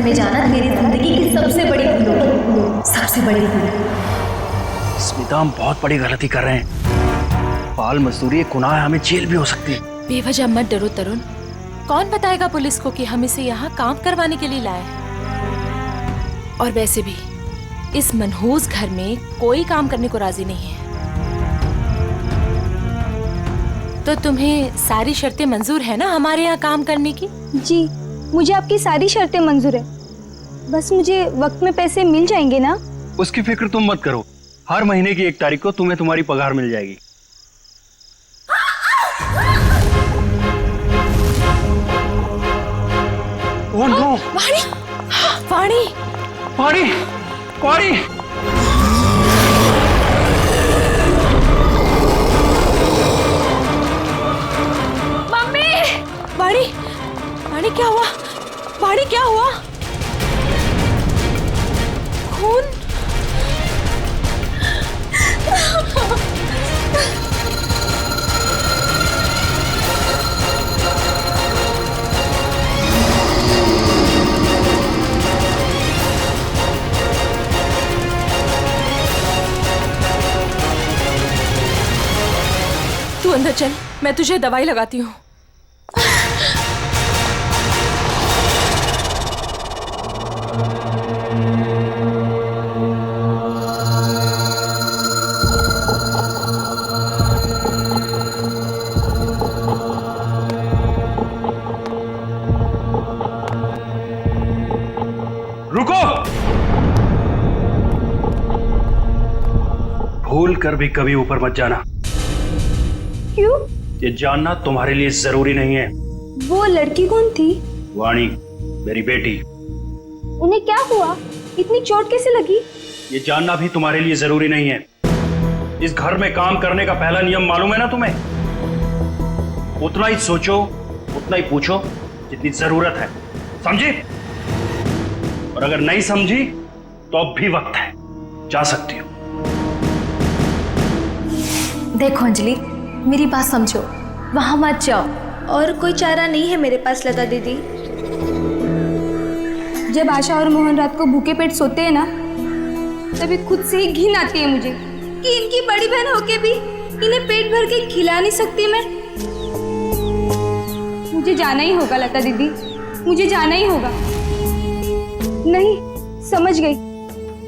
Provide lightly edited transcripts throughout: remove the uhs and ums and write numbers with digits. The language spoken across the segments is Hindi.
में जाना मेरी जिंदगी की सबसे बड़ी भूल होगी, सबसे बड़ी भूल। स्मिता, हम बहुत बड़ी गलती कर रहे हैं। बाल मजदूरी एक गुनाह है, हमें जेल भी हो सकती है। बेवजह मत डरो तरुण। कौन बताएगा पुलिस को कि हम इसे यहाँ काम करवाने के लिए लाए हैं? और वैसे भी इस मनहूस घर में कोई काम करने को राजी नहीं है। तो तुम्हें सारी शर्तें मंजूर है ना हमारे यहाँ काम करने की? जी, मुझे आपकी सारी शर्तें मंजूर है। बस मुझे वक्त में पैसे मिल जाएंगे ना? उसकी फिक्र तुम मत करो, हर महीने की 1 तारीख को तुम्हें तुम्हारी पगार मिल जाएगी। Oh no! वाणी! वाणी! वाणी! वाणी! मम्मी! वाणी! वाणी क्या हुआ? वाणी क्या हुआ? खून? तू अंदर चल, मैं तुझे दवाई लगाती हूँ। रुको! भूल कर भी कभी ऊपर मत जाना। क्यों? ये जानना तुम्हारे लिए जरूरी नहीं है। वो लड़की कौन थी? वाणी, मेरी बेटी। उन्हें क्या हुआ? इतनी चोट कैसे लगी? ये जानना भी तुम्हारे लिए जरूरी नहीं है। इस घर में काम करने का पहला नियम मालूम है ना तुम्हें? उतना ही सोचो, उतना ही पूछो जितनी जरूरत है, समझी? और अगर नहीं समझी तो अब भी वक्त है, जा सकती हो। देखो अंजलि, मेरी बात समझो, वहां मत जाओ। और कोई चारा नहीं है मेरे पास लता दीदी। जब आशा और मोहन रात को भूखे पेट सोते हैं ना, तभी खुद से ही घिन आती है मुझे कि इनकी बड़ी बहन होके भी इन्हें पेट भर के खिला नहीं सकती मैं। मुझे जाना ही होगा लता दीदी, मुझे जाना ही होगा। नहीं, समझ गई,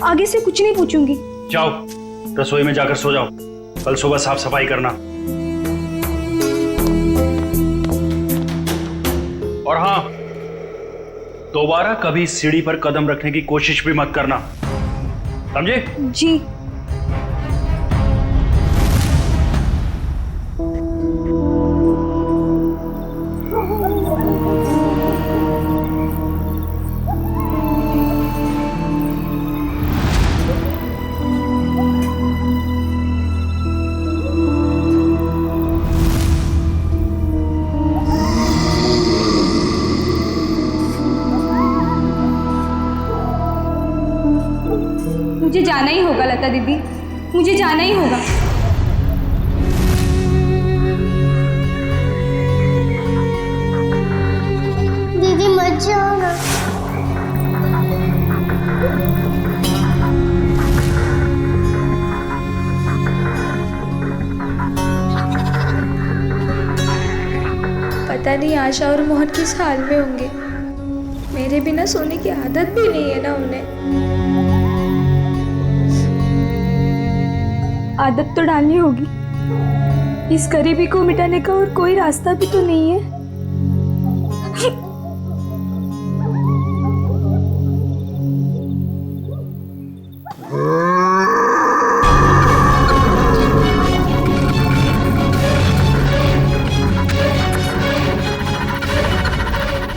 आगे से कुछ नहीं पूछूंगी। जाओ, रसोई में जाकर सो जाओ, कल सुबह साफ सफाई करना। और हाँ, दोबारा कभी सीढ़ी पर कदम रखने की कोशिश भी मत करना, समझे? जी। मुझे जाना ही होगा लता दीदी, मुझे जाना ही होगा। दीदी मत जाओ ना। पता नहीं आशा और मोहन किस हाल में होंगे। मेरे बिना सोने की आदत भी नहीं है ना उन्हें। आदत तो डालनी होगी। इस गरीबी को मिटाने का और कोई रास्ता भी तो नहीं है।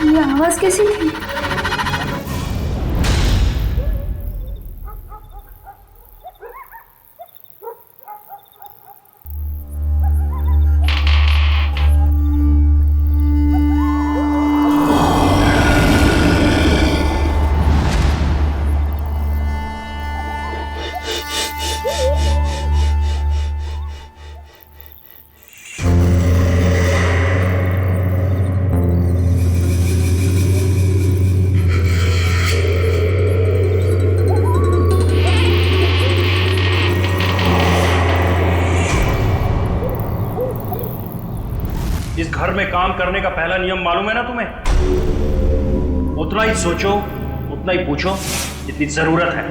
ये आवाज कैसी थी? घर में काम करने का पहला नियम मालूम है ना तुम्हें? उतना ही सोचो, उतना ही पूछो जितनी जरूरत है।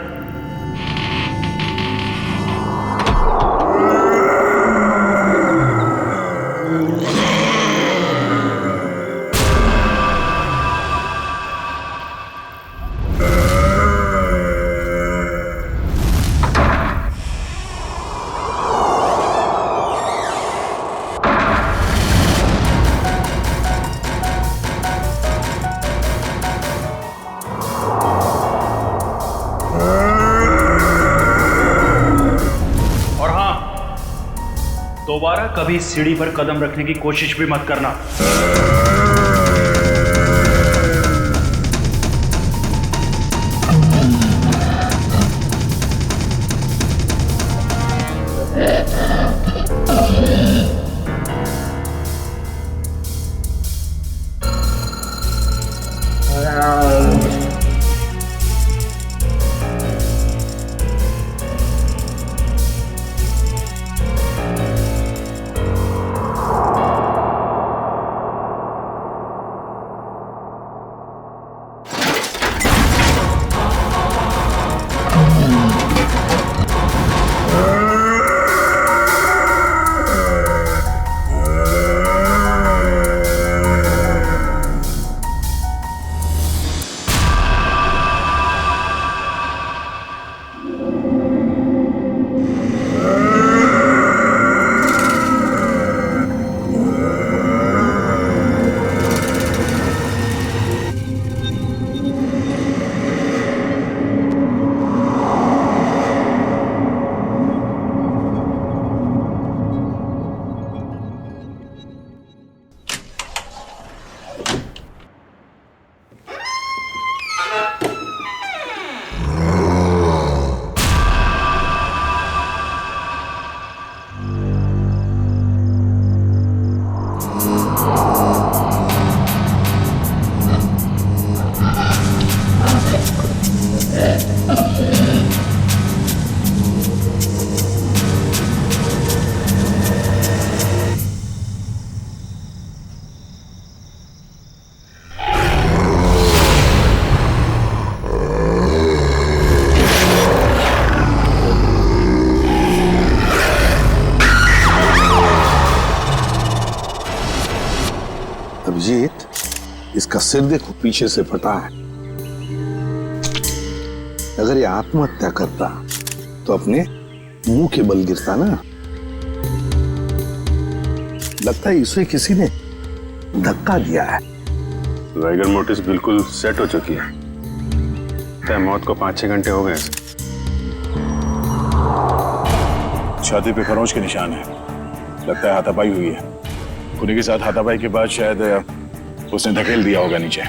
दोबारा कभी सीढ़ी पर कदम रखने की कोशिश भी मत करना। अभिजीत, इसका सिर देखो पीछे से फटा है। अगर ये आत्महत्या करता तो अपने मुंह के बल गिरता ना। लगता है इसे किसी ने धक्का दिया है। वाइगर मोटिस बिल्कुल सेट हो चुकी है। तय मौत को 5-6 घंटे हो गए। छाती पे खरोंच के निशान है। लगता है हाथापाई हुई है। खुदी के साथ हाथापाई के बाद शायद उसने धकेल दिया होगा नीचे।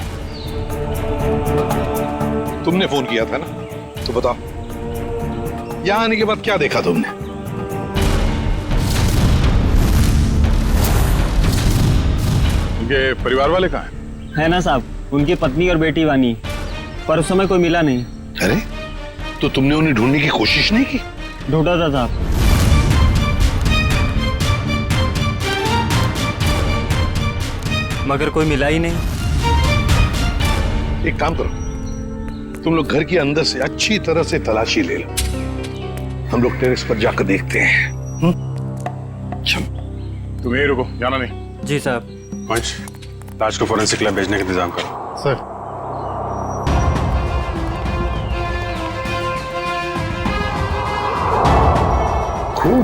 तुमने फोन किया था ना, तो बताओ यहां आने के बाद क्या देखा तुमने? उनके परिवार वाले कहाँ हैं? है ना साहब, उनकी पत्नी और बेटी वानी, पर उस समय कोई मिला नहीं। अरे तो तुमने उन्हें ढूंढने की कोशिश नहीं की? ढूंढा था साहब, मगर कोई मिला ही नहीं। एक काम करो, तुम लोग घर के अंदर से अच्छी तरह से तलाशी ले लो। हम लोग टेरेस पर जाकर देखते हैं। तुम यहीं रुको, जाना नहीं। जी साहब। पंच, लाश को फोरेंसिक लैब भेजने का इंतजाम करो। सर। खून,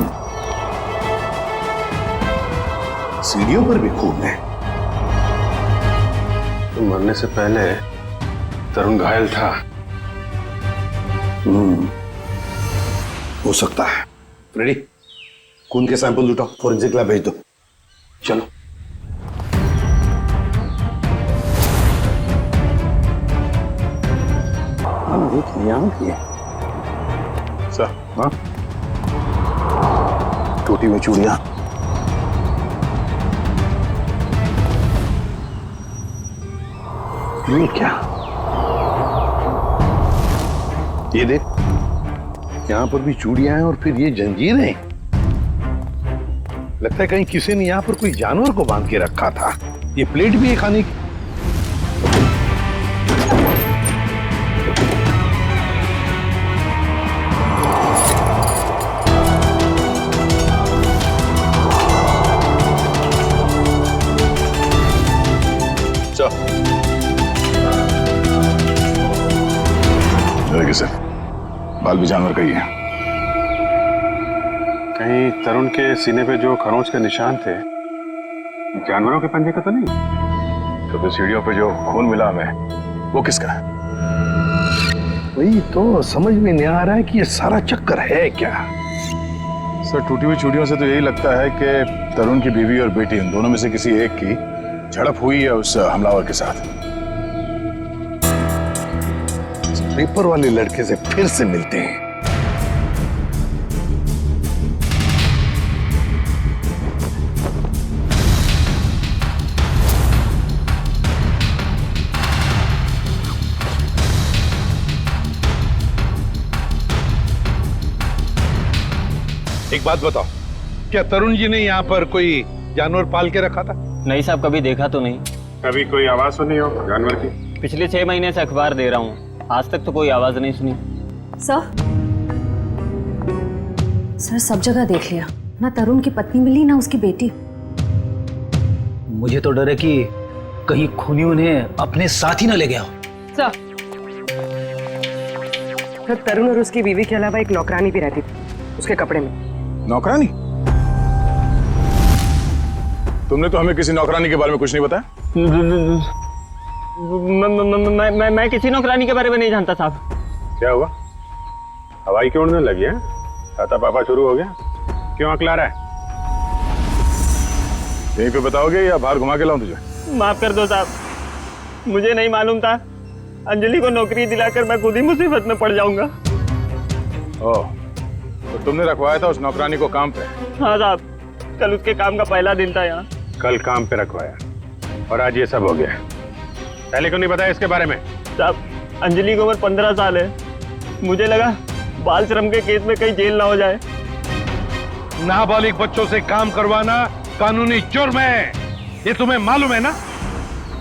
सीढ़ियों पर भी खून है। तो मरने से पहले तरुण घायल था। हो सकता है। रेडी, खून के सैंपल उठाओ, फोरेंसिक लैब भेज दो। चलो। सर। हाँ, टोटी में चूड़ियां। ये क्या? ये देख, यहां पर भी चूड़ियां हैं और फिर ये जंजीरें। लगता है कहीं किसी ने यहाँ पर कोई जानवर को बांध के रखा था। ये प्लेट भी है खाने की। देखिए सर, बाल भी जानवर का ही है। कहीं तरुण के सीने पे जो खरोंच के निशान थे जानवरों के पंजे का तो नहीं? तो फिर सीढ़ियों पे जो खून मिला हमें, वो किसका है? वही तो समझ में नहीं आ रहा है कि ये सारा चक्कर है क्या। सर, टूटी हुई चूड़ियों से तो यही लगता है कि तरुण की बीवी और बेटी, इन दोनों में से किसी एक की झड़प हुई है उस हमलावर के साथ। पेपर वाले लड़के से फिर से मिलते हैं। एक बात बताओ, क्या तरुण जी ने यहाँ पर कोई जानवर पाल के रखा था? नहीं साहब, कभी देखा तो नहीं। कभी कोई आवाज सुनी हो जानवर की? पिछले 6 महीने से अखबार दे रहा हूँ, आज तक तो कोई आवाज नहीं सुनी। सर सब जगह देख लिया, ना तरुण की पत्नी मिली ना उसकी बेटी। मुझे तो डर है कि कहीं खूनी उन्हें अपने साथ ही ना ले गया हो। तो तरुण और उसकी बीवी के अलावा एक नौकरानी भी रहती थी उसके कपड़े में। नौकरानी? तुमने तो हमें किसी नौकरानी के बारे में कुछ नहीं बताया। मैं किसी नौकरानी के बारे में नहीं जानता साहब। क्या हुआ? हवाई क्यों उड़ने लगी है? छाता पापा शुरू हो गया? क्यों अकला रहा है? यहीं पे बताओगे या बाहर घुमा के लाऊं तुझे? माफ कर दो साहब, मुझे नहीं मालूम था। अंजलि को नौकरी दिलाकर मैं खुद ही मुसीबत में पड़ जाऊंगा। ओह, तो तुमने रखवाया था उस नौकरानी को काम पे? हाँ साहब, कल उसके काम का पहला दिन था यहाँ। कल काम पे रखवाया और आज ये सब हो गया। पहले क्यों नहीं बताया इसके बारे में? साहब, अंजलि की उम्र 15 साल है। मुझे लगा बाल श्रम के केस में कहीं जेल ना हो जाए। नाबालिग बच्चों से काम करवाना कानूनी जुर्म है, ये तुम्हें मालूम है ना?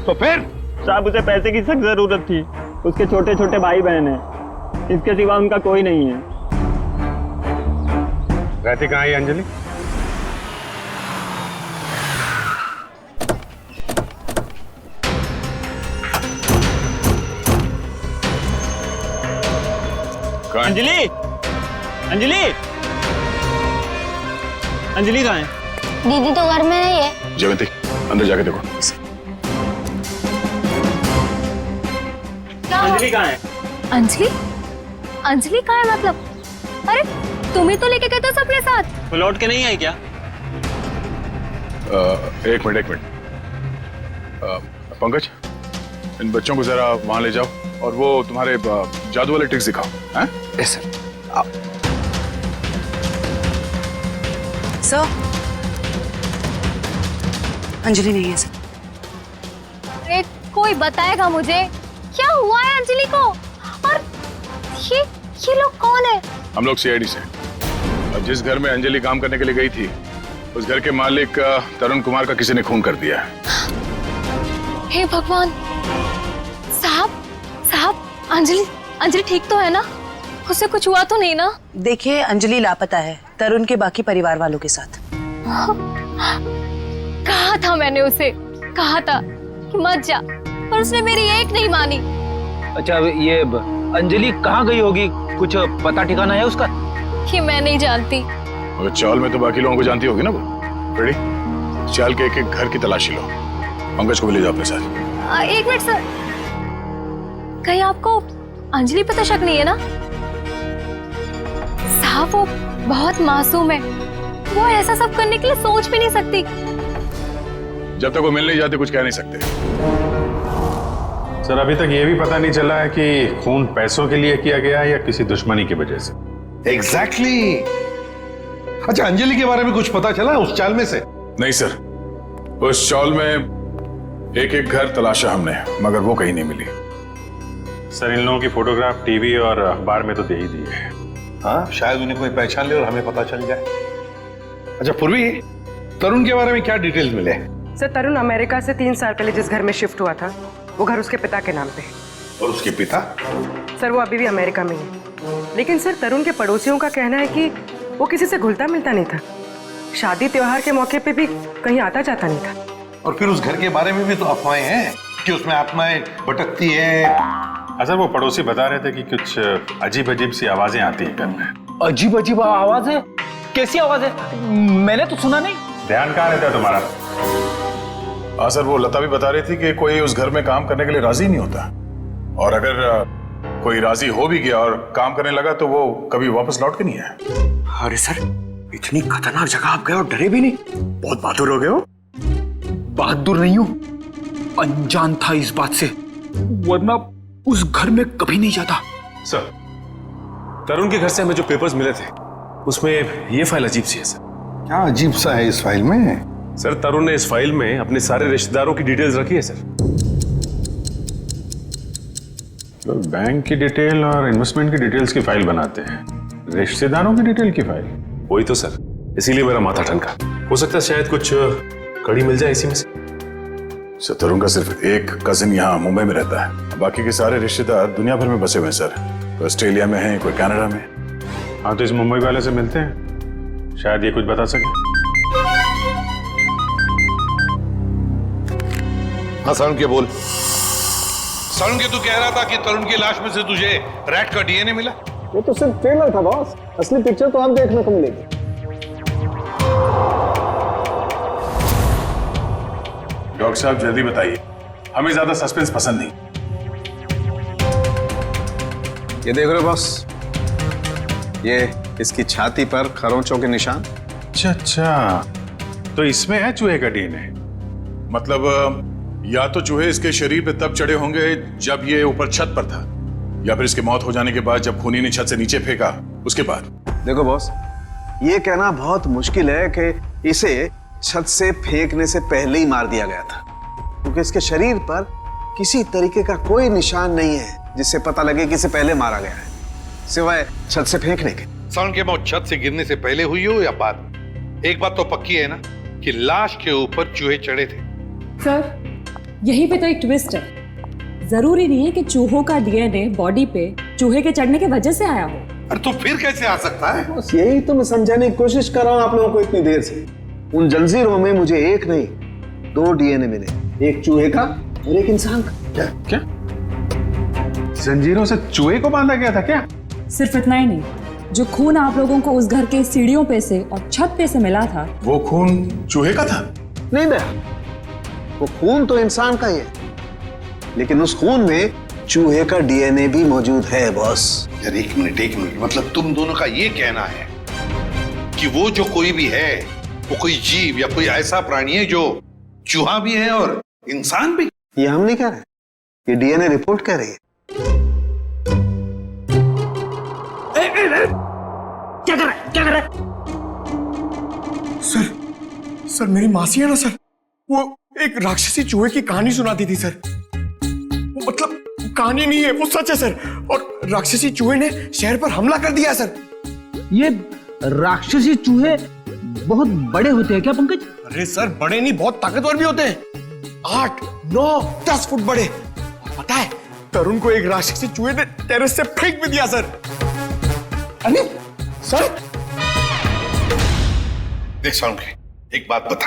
तो फिर? साहब, उसे पैसे की सख्त जरूरत थी। उसके छोटे छोटे भाई बहन हैं, इसके सिवा उनका कोई नहीं है। रहती कहाँ है अंजलि? अंजलि, अंजलि, अंजलि कहाँ है? दीदी तो घर में नहीं है। जयवंती, अंदर जाके देखो। अंजलि कहाँ है? अंजलि? अंजलि कहाँ है मतलब? अरे तुम ही तो लेके गए थे सबके साथ। वो लौट के नहीं आई क्या? एक मिनट। पंकज, इन बच्चों को जरा वहां ले जाओ और वो तुम्हारे जादू वाले ट्रिक्स दिखाओ। हैं? Yes sir. सर, अंजलि नहीं है सर। अरे कोई बताएगा मुझे क्या हुआ है अंजलि को? और ये लोग कौन है? हम लोग सीआईडी से। अब जिस घर में अंजलि काम करने के लिए गई थी, उस घर के मालिक तरुण कुमार का किसी ने खून कर दिया है। हे भगवान! साहब, अंजलि ठीक तो है ना? उसे कुछ हुआ तो नहीं ना? देखिए, अंजलि लापता है तरुण के बाकी परिवार वालों के साथ। कहा था मैंने उसे, कहा था कि मत जा, पर उसने मेरी एक नहीं मानी। अच्छा, ये अंजलि कहाँ गई होगी? कुछ पता ठिकाना है उसका? कि मैं नहीं जानती। मगर चाल में तो बाकी लोगों को जानती होगी ना वो। रेडी? चाल के एक घर की तलाशी लो। पंकज को भी ले जाओ अपने साथ। एक मिनट सर, कहीं आपको अंजलि पे तो शक नहीं है ना? साहब, वो बहुत मासूम है, वो ऐसा सब करने के लिए सोच भी नहीं सकती। जब तक वो मिल नहीं जाते कुछ कह नहीं सकते। सर, अभी तक ये भी पता नहीं चला है कि खून पैसों के लिए किया गया है या किसी दुश्मनी की वजह से। एग्जैक्टली। अच्छा, अंजलि के बारे में कुछ पता चला उस चाल में से? नहीं सर, उस चाल में एक घर तलाशा हमने, मगर वो कहीं नहीं मिली। सर, इन लोगों की फोटोग्राफ टीवी और अखबार में तो दे ही दी है। हाँ, शायद उन्हें कोई पहचान ले और हमें पता चल जाए। अच्छा पूर्वी, तरुण के बारे में क्या डिटेल्स मिले? सर तरुण अमेरिका से 3 साल पहले जिस घर में शिफ्ट हुआ था वो घर उसके पिता के नाम पे है। और उसके पिता? सर वो अभी भी अमेरिका में ही है, लेकिन सर तरुण के पड़ोसियों का कहना है कि वो किसी से घुलता मिलता नहीं था, शादी त्योहार के मौके पे भी कहीं आता जाता नहीं था। और फिर उस घर के बारे में भी तो अफवाहें हैं कि उसमें आत्माएं भटकती है। अच्छा, वो पड़ोसी बता रहे थे कि कुछ अजीब अजीब सी आवाजें आती हैं घर में। अजीब अजीब आवाज है? कैसी आवाज है? मैंने तो सुना नहीं। ध्यान कहाँ रहता है तुम्हारा? हाँ सर, वो लता भी बता रही थी कि कोई उस घर में काम करने के लिए राजी नहीं होता, और अगर कोई राजी हो भी गया और काम करने लगा तो वो कभी वापस लौट के नहीं आया। अरे सर, इतनी खतरनाक जगह आप गए और डरे भी नहीं? बहुत बहादुर हो गए हो। बहादुर नहीं हूं, अनजान था इस बात से, वरना उस घर में कभी नहीं जाता। सर, तरुण के घर से हमें जो पेपर्स मिले थे उसमें ये फाइल अजीब सी है सर। क्या अजीब सा है इस फाइल में? सर, तरुण ने इस फाइल में अपने सारे रिश्तेदारों की डिटेल्स रखी है सर। तो बैंक की डिटेल और इन्वेस्टमेंट की डिटेल्स की फाइल बनाते हैं, रिश्तेदारों की डिटेल की फाइल? वही तो सर, इसीलिए मेरा माथा ठनका। हो सकता है शायद कुछ कड़ी मिल जाए इसी में से। सर, तरुण का सिर्फ एक कजिन यहाँ मुंबई में रहता है, बाकी के सारे रिश्तेदार दुनिया भर में बसे हुए हैं सर। कोई ऑस्ट्रेलिया में है, कोई कनाडा में। हाँ, तो इस मुंबई वाले से मिलते हैं, शायद ये कुछ बता सके। हाँ सारुण के बोल। सारुण के तू कह रहा था कि तरुण की लाश में से तुझे रैट का डीएनए मिला? वो तो सिर्फ ट्रेलर था बॉस, असली पिक्चर तो आप देखने को मिलेगी। डॉक्टर साहब जल्दी बताइए, हमें ज्यादा सस्पेंस पसंद नहीं। ये देख रहे हो बॉस, ये इसकी छाती पर खरोंचों के निशान। अच्छा, तो इसमें है चूहे का डीएनए? मतलब या तो चूहे इसके शरीर पे तब चढ़े होंगे जब ये ऊपर छत पर था, या फिर इसकी मौत हो जाने के बाद जब खूनी ने छत से नीचे फेंका उसके बाद। देखो बॉस, ये कहना बहुत मुश्किल है कि इसे छत से फेंकने से पहले ही मार दिया गया था, क्योंकि इसके शरीर पर किसी तरीके का कोई निशान नहीं है जिससे पता लगे कि इसे पहले मारा गया है, सिवाय छत से फेंकने के। सारुण की मौत छत से गिरने से पहले हुई हो या बाद, एक बात तो पक्की है ना कि लाश के ऊपर चूहे चढ़े थे। सर, यहीं पे तो एक ट्विस्ट है। जरूरी नहीं है कि चूहों का डीएनए बॉडी पे चूहे के चढ़ने की वजह से आया हो। अरे तो फिर कैसे आ सकता है? बस यही तो मैं समझाने की कोशिश कर रहा हूँ आप लोगों को इतनी देर से। उन जंजीरों में मुझे एक नहीं 2 डीएनए मिले, एक चूहे का और एक इंसान का। क्या जंजीरों से चूहे को बांधा गया था क्या? सिर्फ इतना ही नहीं, जो खून आप लोगों को उस घर के सीढ़ियों पे से और छत पे से मिला था, वो खून चूहे का था? नहीं दया, वो खून तो इंसान का ही है, लेकिन उस खून में चूहे का डीएनए भी मौजूद है बॉस। यार एक मिनट, मतलब तुम दोनों का ये कहना है कि वो जो कोई भी है वो कोई जीव या कोई ऐसा प्राणी है जो चूहा भी है और इंसान भी? ये हम नहीं कह रहे, ये डीएनए रिपोर्ट कह रही है। क्या कर रहा है? सर मेरी मासी है ना सर, वो एक राक्षसी चूहे की कहानी सुनाती थी सर। वो मतलब कहानी नहीं है, वो सच है सर। और राक्षसी चूहे ने शहर पर हमला कर दिया सर। ये राक्षसी चूहे बहुत बड़े होते हैं क्या पंकज? अरे सर, बड़े नहीं, बहुत ताकतवर भी होते हैं। 8, 9, 10 फुट बड़े। और पता है, तरुण को एक राक्षसी चूहे ने टेरेस से फेंक भी दिया सर। अरे सर, देख सारुण के, एक बात बता,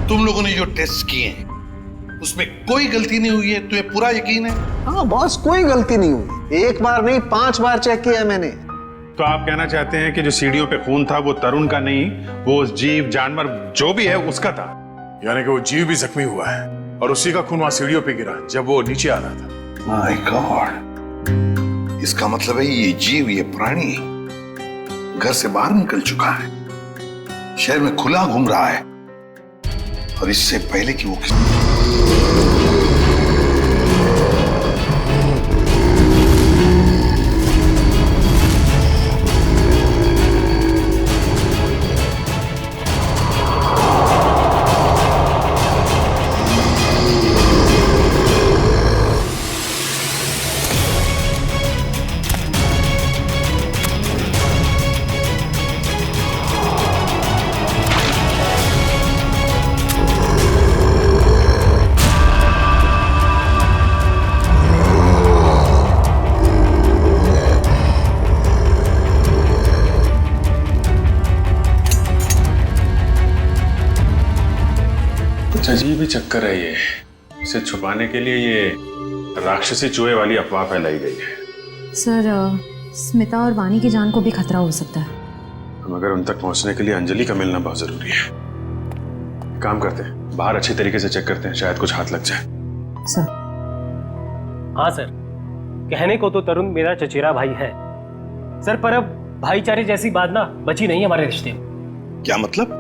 तुम लोगों ने जो टेस्ट किए हैं उसमें कोई गलती नहीं हुई है? तुम्हें पूरा यकीन है? हाँ बॉस, कोई गलती नहीं हुई। 1 बार नहीं 5 बार चेक किया मैंने। तो आप कहना चाहते हैं कि जो सीढ़ियों पे खून था वो तरुण का नहीं, वो जीव जानवर जो भी है उसका था? यानी कि वो जीव भी जख्मी हुआ है और उसी का खून वहां सीढ़ियों पे गिरा जब वो नीचे आ रहा था। माय गॉड, इसका मतलब है ये जीव, ये प्राणी घर से बाहर निकल चुका है, शहर में खुला घूम रहा है, और इससे पहले कि वो कुछ अजीब ही चक्कर है ये। इसे छुपाने के लिए ये राक्षसी चूहे वाली अफवाह फैलाई गई है। सर स्मिता और वानी की जान को भी खतरा हो सकता है। हम अगर उन तक पहुंचने के लिए अंजलि का मिलना बहुत जरूरी है। काम करते हैं, बाहर अच्छी तरीके से चेक करते हैं, शायद कुछ हाथ लग जाए। सर। हाँ सर, कहने को तो तरुण मेरा चचेरा भाई है सर, पर अब भाईचारे जैसी बात ना बची नहीं हमारे रिश्ते में। क्या मतलब?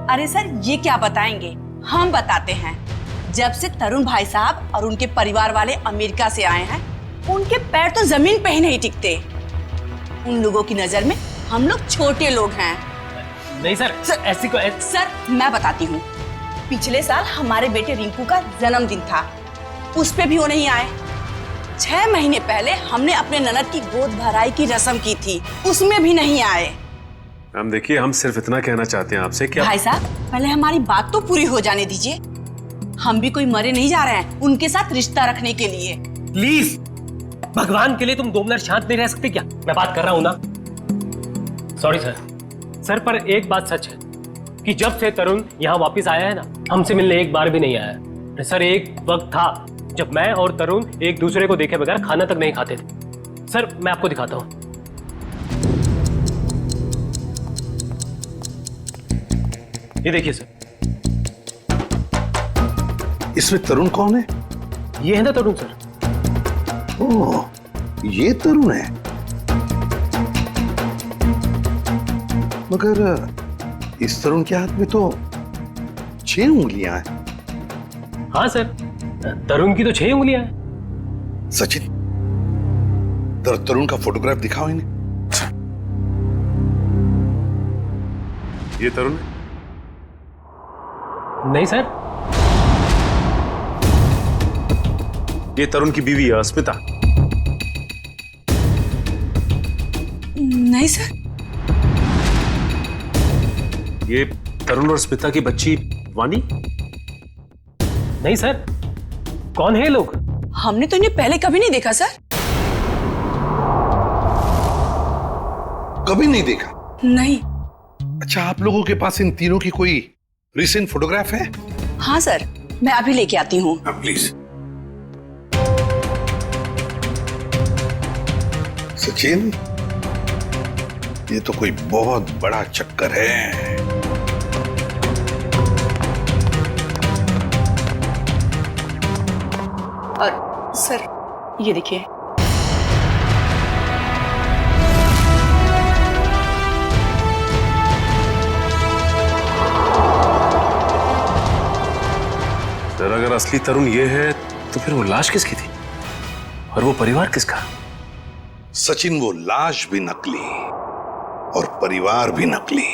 अरे सर ये क्या बताएंगे, हम बताते हैं। जब से तरुण भाई साहब और उनके परिवार वाले अमेरिका से आए हैं, उनके पैर तो जमीन पे ही नहीं टिकते। उन लोगों की नजर में हम लोग छोटे लोग हैं। नहीं सर, ऐसी को सर मैं बताती हूँ, पिछले साल हमारे बेटे रिंकू का जन्मदिन था, उस पे भी वो नहीं आए। 6 महीने पहले हमने अपने ननद की गोद भराई की रस्म की थी, उसमें भी नहीं आए। हम देखिए, हम सिर्फ इतना कहना चाहते हैं आपसे, क्या भाई साहब पहले हमारी बात तो पूरी हो जाने दीजिए। हम भी कोई मरे नहीं जा रहे हैं उनके साथ रिश्ता रखने के लिए। प्लीज भगवान के लिए तुम 2 मिनट शांत नहीं रह सकते क्या? मैं बात कर रहा हूं ना। सॉरी सर, पर एक बात सच है कि जब से तरुण यहाँ वापस आया है ना, हमसे मिलने एक बार भी नहीं आया है। सर एक वक्त था जब मैं और तरुण एक दूसरे को देखे बगैर खाना तक नहीं खाते थे। सर मैं आपको दिखाता हूँ। ये देखिए सर। इसमें तरुण कौन है? ये है ना तरुण सर। ओह, ये तरुण है। मगर इस तरुण के हाथ में तो 6 उंगलियां हैं। हाँ सर, तरुण की तो 6 उंगलियां हैं। सचिन, तरुण का फोटोग्राफ दिखाओ इन्हें। ये तरुण नहीं सर, ये तरुण की बीवी है स्मिता। नहीं सर, ये तरुण और स्मिता की बच्ची वानी। नहीं सर, कौन है ये लोग? हमने तो इन्हें पहले कभी नहीं देखा सर। कभी नहीं देखा? नहीं। अच्छा, आप लोगों के पास इन तीनों की कोई रिसेंट फोटोग्राफ है? हाँ सर, मैं अभी लेके आती हूँ। प्लीज। सचिन, ये तो कोई बहुत बड़ा चक्कर है। और सर ये देखिए, सर अगर असली तरुण ये है तो फिर वो लाश किसकी थी और वो परिवार किसका? सचिन, वो लाश भी नकली और परिवार भी नकली।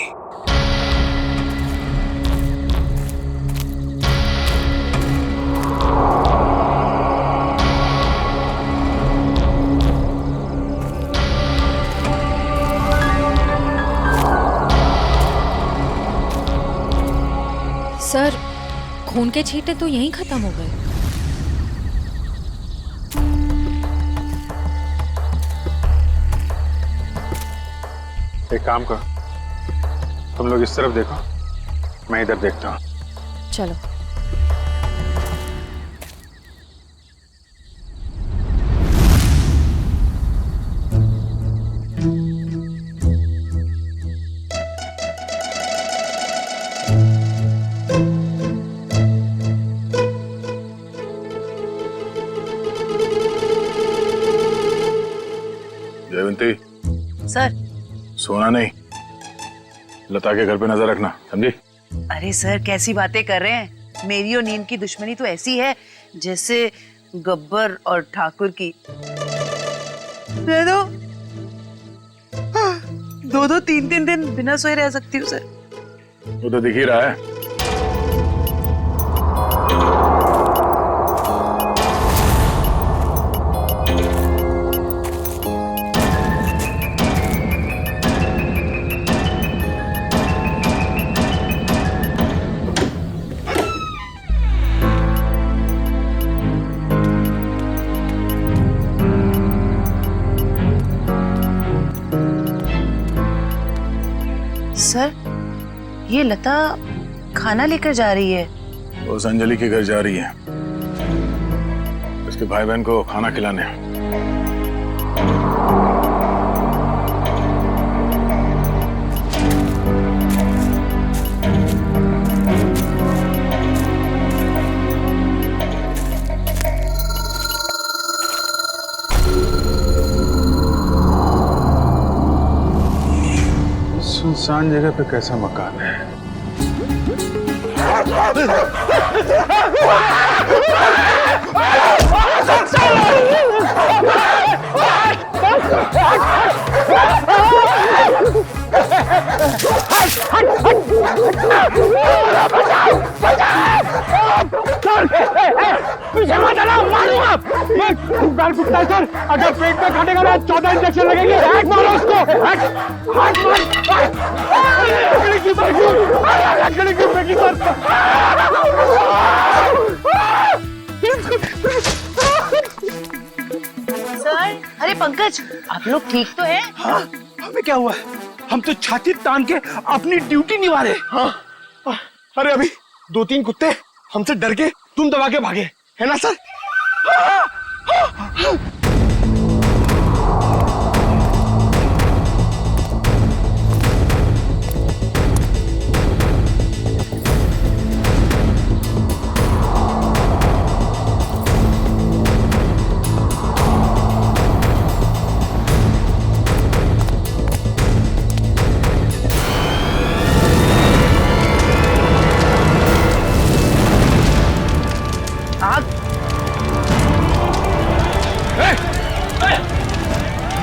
सर खून के छींटे तो यहीं खत्म हो गए। एक काम करो, तुम लोग इस तरफ देखो, मैं इधर देखता हूँ। चलो। जयवंती, सर। सोना नहीं, लता के घर पे नजर रखना, समझी? अरे सर कैसी बातें कर रहे हैं, मेरी और नीम की दुश्मनी तो ऐसी है जैसे गब्बर और ठाकुर की। दे दो, 2-2, 3-3 दिन बिना सोए रह सकती हूँ सर। वो तो दिख ही रहा है। सर ये लता खाना लेकर जा रही है, उस अंजलि के घर जा रही है, उसके भाई बहन को खाना खिलाने। सुनसान जगह पे कैसा मकान है? पीछे मत आना, मारूंगा। ये खूंखार कुत्ता है सर, अगर पेट में काटेगा ना 14 इंजेक्शन लगेंगे। हट मारो उसको, हट, हट मत। लकड़ी की फेंकी, लकड़ी की फेंकी सर। सर, अरे पंकज, आप लोग ठीक तो हैं? हाँ, हमें क्या हुआ? हम तो छाती तान के अपनी ड्यूटी निभा रहे। हाँ, अरे अभी 2-3 कुत्ते हमसे डर के तुम दबा के भागे, है ना सर?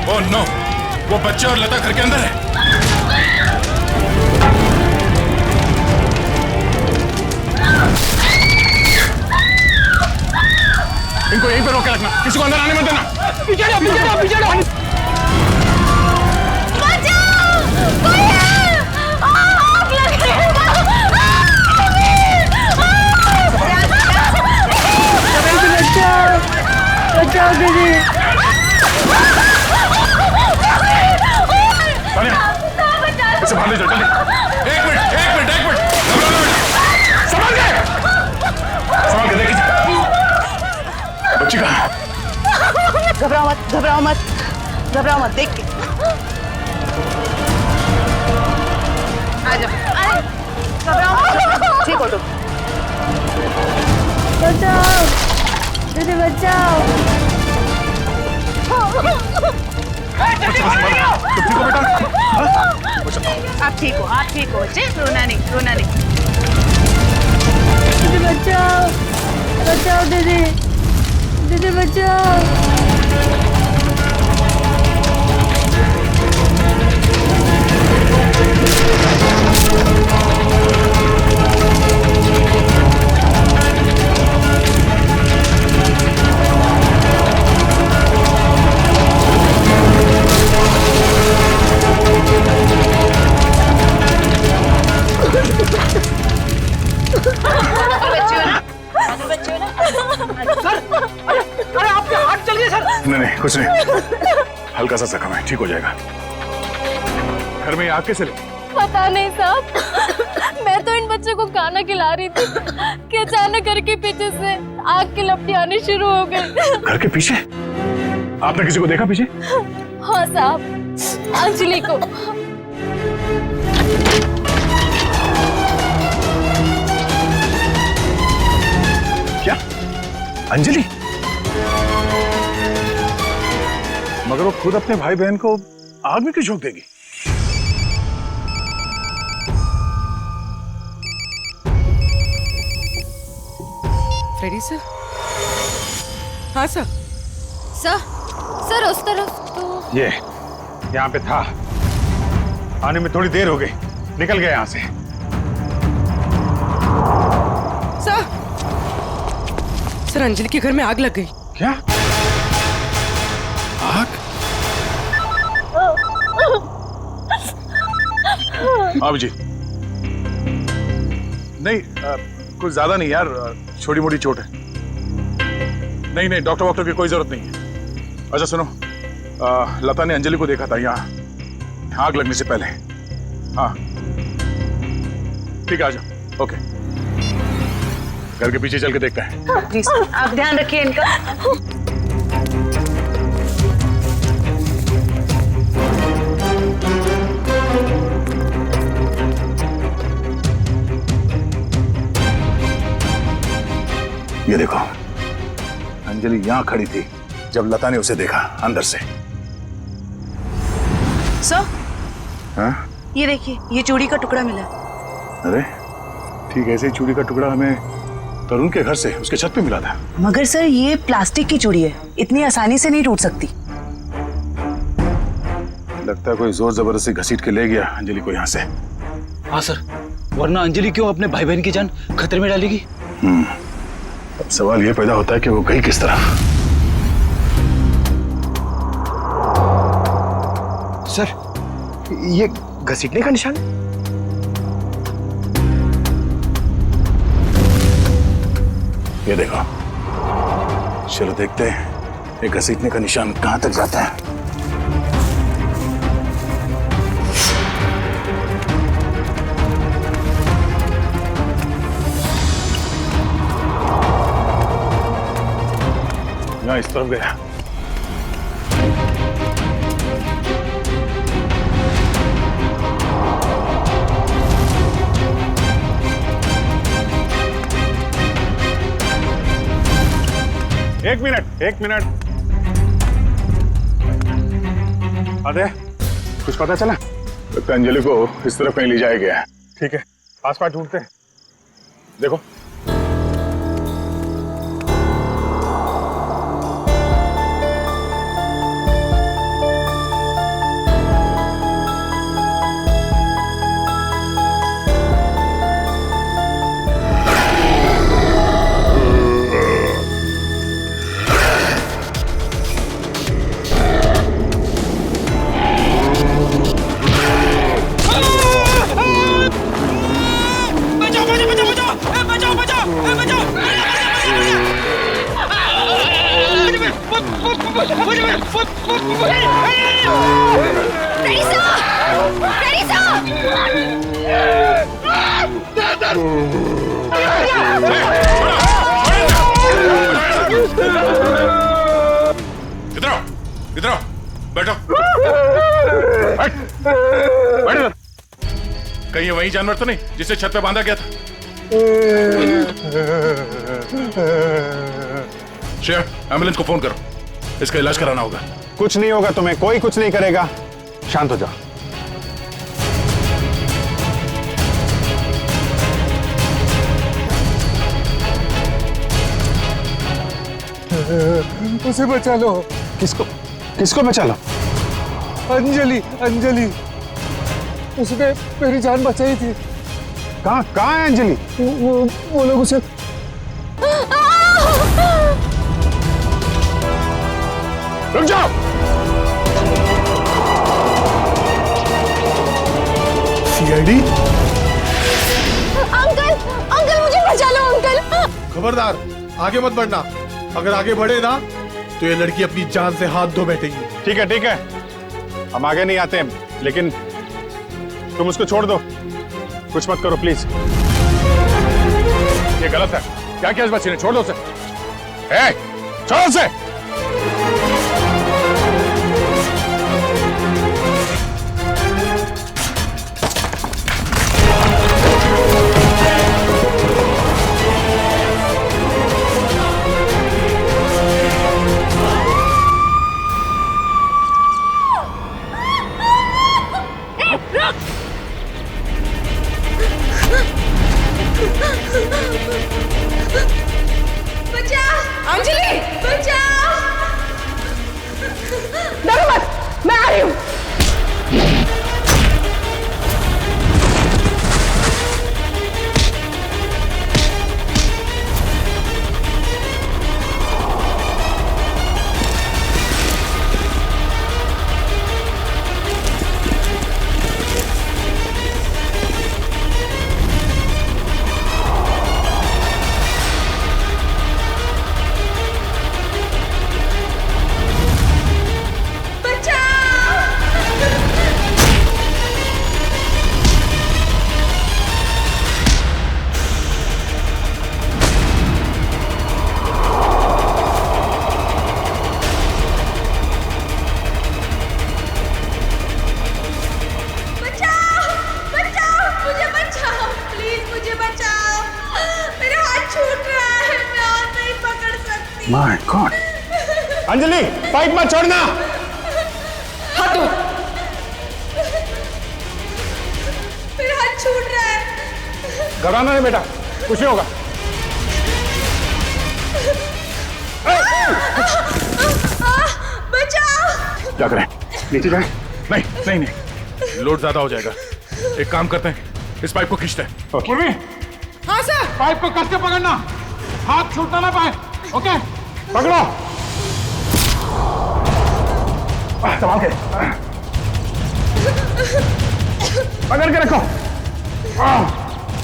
ओह नो, वो बच्चे और लता घर के अंदर है। इनको यहीं पे रोक के रखना, किसी को अंदर आने मत देना। पीछे जाओ, पीछे जाओ, पीछे जाओ। बचाओ दीदी। इसे बाहर ले जाओ जल्दी। एक मिनट। संभाल के देखिए बच्ची कहाँ? घबराओ मत, देख के आ जाओ। घबराओ मत, ठीक हो तुम। बचाओ दीदी, बचाओ। आप ठीक हो बच्चे, रोना नहीं। दीदी बचाओ दीदी बचाओ। नहीं, कुछ नहीं, हल्का सा जख्म है, ठीक हो जाएगा। घर में आग कैसे लगी? पता नहीं साहब, मैं तो इन बच्चों को खाना खिला रही थी कि अचानक घर के पीछे से आग की लपटें आनी शुरू हो गई। घर के पीछे? आपने किसी को देखा पीछे? हाँ साहब, अंजलि को। क्या? अंजलि? मगर वो खुद अपने भाई बहन को आग में क्यों झोंक देगी? Freddy sir? हाँ सर। सर उस तरफ तो ये यहाँ पे था, आने में थोड़ी देर हो गई, निकल गया यहाँ से। सर अंजलि के घर में आग लग गई। क्या? आग? जी नहीं, कुछ ज्यादा नहीं यार, छोटी मोटी चोट है। नहीं, डॉक्टर की कोई जरूरत नहीं है। अच्छा सुनो, लता ने अंजलि को देखा था यहाँ आग लगने से पहले। हाँ ठीक है, आ जाओ। ओके घर के पीछे चल के देखते हैं। प्लीज आप ध्यान रखिए इनका। ये देखो, अंजलि यहां खड़ी थी जब लता ने उसे देखा अंदर से। सर, हाँ? ये देखिए, ये चूड़ी का टुकड़ा मिला। अरे ठीक ऐसे ही चूड़ी का टुकड़ा हमें तरुण के घर से उसके छत पे मिला था। मगर सर, ये प्लास्टिक की चूड़ी है, इतनी आसानी से नहीं टूट सकती। लगता है कोई जोर जबरदस्ती घसीट के ले गया अंजलि को यहाँ से। हाँ सर, वरना अंजलि क्यों अपने भाई बहन की जान खतरे में डालेगी? अब सवाल ये पैदा होता है कि वो गई किस तरह। सर, ये घसीटने का निशान? ये देखो, चलो देखते हैं ये घसीटने का निशान कहां तक जाता है। यहाँ इस तरफ गया। एक मिनट। अरे कुछ पता चला? तो अंजलि को इस तरफ कहीं ले जाया गया है। ठीक है, आसपास ढूंढते हैं। देखो, इधर आओ, बैठो। बैठ। कहीं वही जानवर तो नहीं जिसे छत पे बांधा गया था? श्रेया, एम्बुलेंस को फोन करो, इसका इलाज कराना होगा। कुछ नहीं होगा तुम्हें, कोई कुछ नहीं करेगा, शांत हो जाओ। उसे बचा लो। किसको बचा लो? अंजलि, उसने मेरी जान बचाई थी। कहाँ है अंजलि? वो लोग उसे रुक जाओ। सीआईडी? अंकल मुझे बचा लो अंकल। खबरदार, आगे मत बढ़ना। अगर आगे बढ़े ना तो ये लड़की अपनी जान से हाथ धो बैठेगी। ठीक है, हम आगे नहीं आते हैं, लेकिन तुम उसको छोड़ दो, कुछ मत करो प्लीज। ये गलत है। क्या किया इस बच्चे ने? छोड़ दो उसे। छोड़ो उसे। बचा! अंजलि! बचा! डरो मत, मैं आ रही हूँ। My God. अंजलि पाइप मत छोड़ना। हाथ दो। मेरा हाथ छूट रहा है। घबराना नहीं बेटा, कुछ नहीं होगा। बचाओ। क्या करें, नीचे जाए? नहीं नहीं नहीं, लोड ज्यादा हो जाएगा। एक काम करते हैं, इस पाइप को खींचते हैं। उर्मी, हाँ सर। पाइप को कस के पकड़ना, हाथ छूटना ना पाए। ओके, पकड़ो। संभाल के, पकड़ के रखो।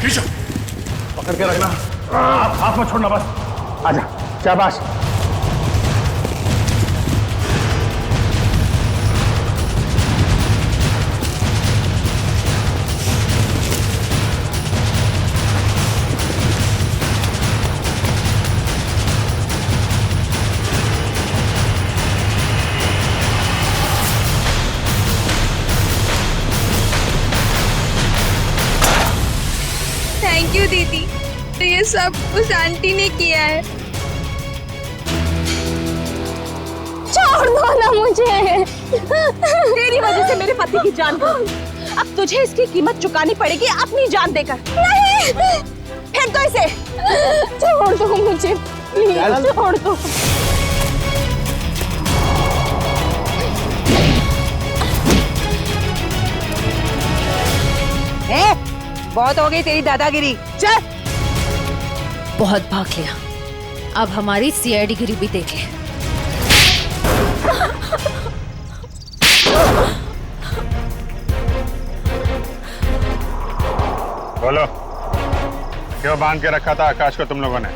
खींचो, पकड़ के रखना, हाथ मत छोड़ना बस। आजा, शाबाश। थैंक यू दीदी, तो ये सब उस आंटी ने किया है। छोड़ दो ना मुझे। तेरी वजह से मेरे पति की जान गई। अब तुझे इसकी कीमत चुकानी पड़ेगी अपनी जान देकर। नहीं, फेंक दो इसे। छोड़ दो मुझे, प्लीज छोड़ दो। बहुत हो गई तेरी दादागिरी, चल। बहुत भाग लिया, अब हमारी सीआईडी गिरी भी देख ले। बोलो, क्यों बांध के रखा था आकाश को तुम लोगों ने?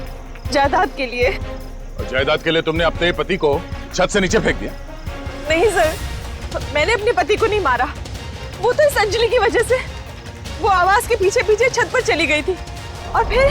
जायदाद के लिए। और जायदाद के लिए तुमने अपने पति को छत से नीचे फेंक दिया? नहीं सर, मैंने अपने पति को नहीं मारा, वो तो इस अंजलि की वजह से। वो आवाज के पीछे पीछे छत पर चली गई थी और फिर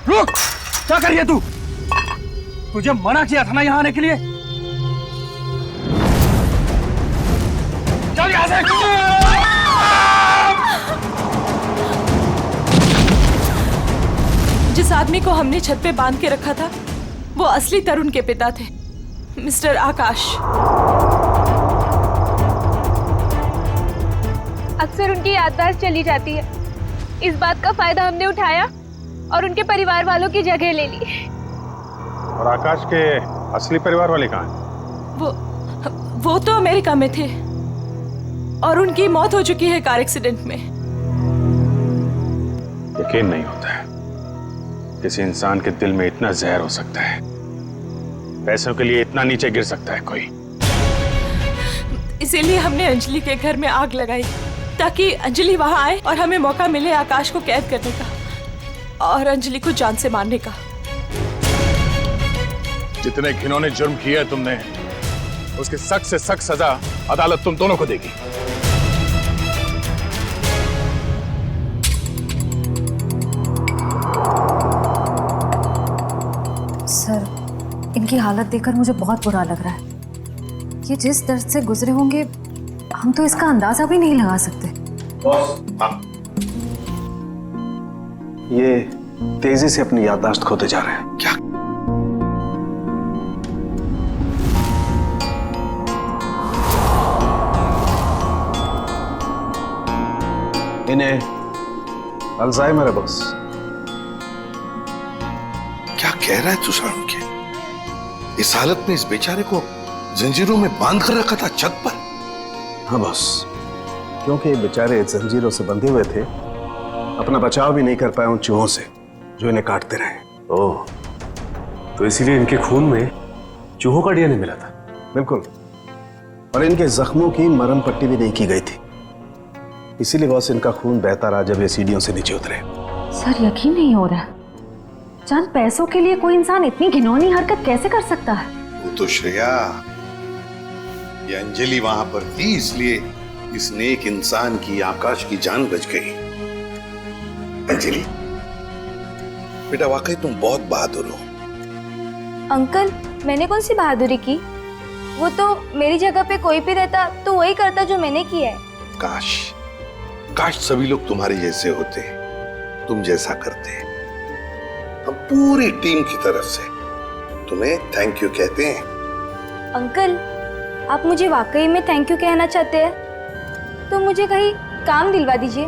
रुक, क्या कर रही है तू? तुझे मना किया था ना यहाँ आने के लिए। चल यहाँ से। जिस आदमी को हमने छत पे बांध के रखा था वो असली तरुण के पिता थे, मिस्टर आकाश। अक्सर उनकी याददाश्त चली जाती है। इस बात का फायदा हमने उठाया और उनके परिवार वालों की जगह ले ली। और आकाश के असली परिवार वाले कहाँ हैं? वो तो अमेरिका में थे और उनकी मौत हो चुकी है कार एक्सीडेंट में। यकीन नहीं होता है किसी इंसान के दिल में इतना जहर हो सकता है, पैसों के लिए इतना नीचे गिर सकता है कोई। इसीलिए हमने अंजलि के घर में आग लगाई ताकि अंजलि वहां आए और हमें मौका मिले आकाश को कैद करने का और अंजलि को जान से मारने का। जितने घिनौने जुर्म किए है तुमने, उसकी सख्त से सख्त सजा अदालत तुम दोनों को देगी। सर, इनकी हालत देखकर मुझे बहुत बुरा लग रहा है। ये जिस दर्द से गुजरे होंगे हम तो इसका अंदाजा भी नहीं लगा सकते। ये तेजी से अपनी याददाश्त खोते जा रहे हैं। क्या? इन्हें अल्जाइमर है बॉस। क्या कह रहा है तू सारुण के? इस हालत में इस बेचारे को जंजीरों में बांध कर रखा था छत पर? हाँ बॉस, क्योंकि ये बेचारे जंजीरों से बंधे हुए थे, अपना बचाव भी नहीं कर पाए उन चूहों से जो इन्हें काटते रहे। ओह, तो इसीलिए इनके खून में चूहों का डीएनए मिला था? बिल्कुल, और इनके जख्मों की मरहम पट्टी भी नहीं की गई थी, इसीलिए बॉस इनका खून बहता रहा जब ये सीढ़ियों से नीचे उतरे। सर, यकीन नहीं हो रहा, चंद पैसों के लिए कोई इंसान इतनी घिनौनी हरकत कैसे कर सकता है? वो तो श्रेया, ये अंजलि वहां पर थी इसलिए इस नेक इंसान की, आकाश की जान बच गई। अंजलि बेटा, वाकई तुम बहुत बहादुर हो। अंकल, मैंने कौन सी बहादुरी की? वो तो मेरी जगह पे कोई भी रहता तो वही करता जो मैंने किया है। काश काश सभी लोग तुम्हारे जैसे होते, तुम जैसा करते। हम पूरी टीम की तरफ से तुम्हें थैंक यू कहते हैं। अंकल, आप मुझे वाकई में थैंक यू कहना चाहते हैं तो मुझे कहीं काम दिलवा दीजिए।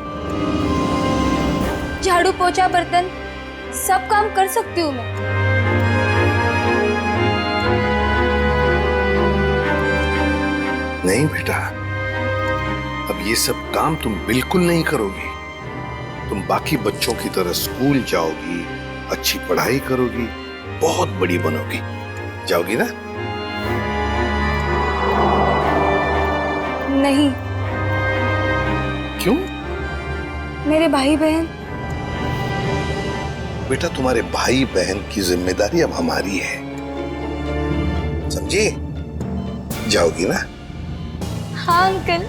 झाड़ू पोछा बर्तन सब काम कर सकती हूँ मैं। नहीं बेटा, अब ये सब काम तुम बिल्कुल नहीं करोगी। तुम बाकी बच्चों की तरह स्कूल जाओगी, अच्छी पढ़ाई करोगी, बहुत बड़ी बनोगी। जाओगी ना? नहीं। क्यों? मेरे भाई बहन। बेटा, तुम्हारे भाई बहन की जिम्मेदारी अब हमारी है, समझी? जाओगी ना? हाँ अंकल।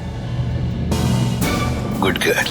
Good girl.